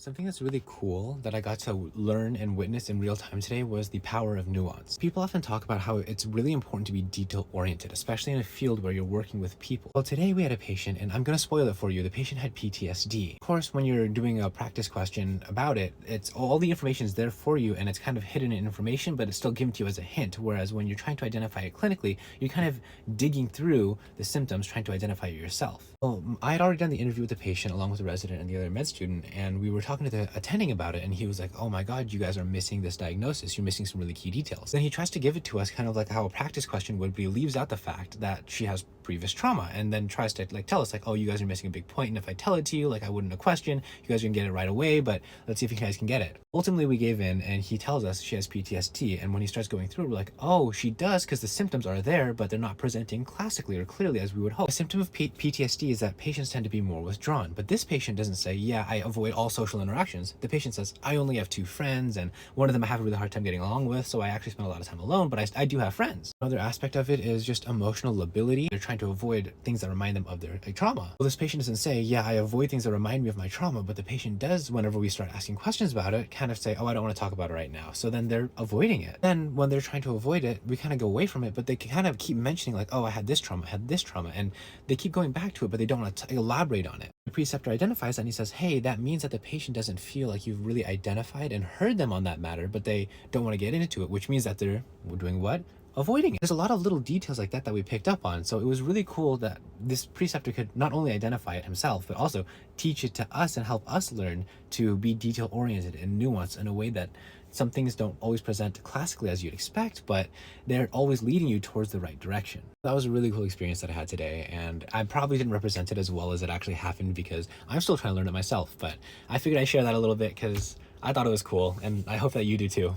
Something that's really cool that I got to learn and witness in real time today was the power of nuance. People often talk about how it's really important to be detail oriented, especially in a field where you're working with people. Well, today we had a patient, and I'm going to spoil it for you. The patient had PTSD. Of course, when you're doing a practice question about it, it's all the information is there for you and it's kind of hidden in information, but it's still given to you as a hint. Whereas when you're trying to identify it clinically, you're kind of digging through the symptoms, trying to identify it yourself. Well, I had already done the interview with the patient along with the resident and the other med student, and we were talking to the attending about it, and he was like, "Oh my God, you guys are missing this diagnosis. You're missing some really key details." Then he tries to give it to us kind of like how a practice question would, but he leaves out the fact that she has previous trauma, and then tries to tell us "Oh, you guys are missing a big point, and if I tell it to you, I wouldn't have questioned. You guys are gonna get it right away, but let's see if you guys can get it." Ultimately, we gave in, and he tells us she has PTSD, and when he starts going through it, we're like, "Oh, she does, because the symptoms are there, but they're not presenting classically or clearly as we would hope." A symptom of PTSD is that patients tend to be more withdrawn, but this patient doesn't say, "Yeah, I avoid all social interactions." The patient says, "I only have two friends, and one of them I have a really hard time getting along with, so I actually spend a lot of time alone, but I do have friends." Another aspect of it is just emotional lability. They're trying to avoid things that remind them of their trauma. Well, this patient doesn't say, "Yeah, I avoid things that remind me of my trauma," but the patient does, whenever we start asking questions about it, kind of say, "Oh, I don't want to talk about it right now." So then they're avoiding it. Then when they're trying to avoid it, we kind of go away from it, but they kind of keep mentioning "Oh, I had this trauma, I had this trauma," and they keep going back to it, but they don't want to elaborate on it. The preceptor identifies that and he says, "Hey, that means that the patient doesn't feel like you've really identified and heard them on that matter, but they don't want to get into it," which means that they're doing what? Avoiding it. There's a lot of little details like that we picked up on. So it was really cool that this preceptor could not only identify it himself, but also teach it to us and help us learn to be detail oriented and nuanced in a way that some things don't always present classically as you'd expect, but they're always leading you towards the right direction. That was a really cool experience that I had today, and I probably didn't represent it as well as it actually happened because I'm still trying to learn it myself, but I figured I'd share that a little bit because I thought it was cool, and I hope that you do too.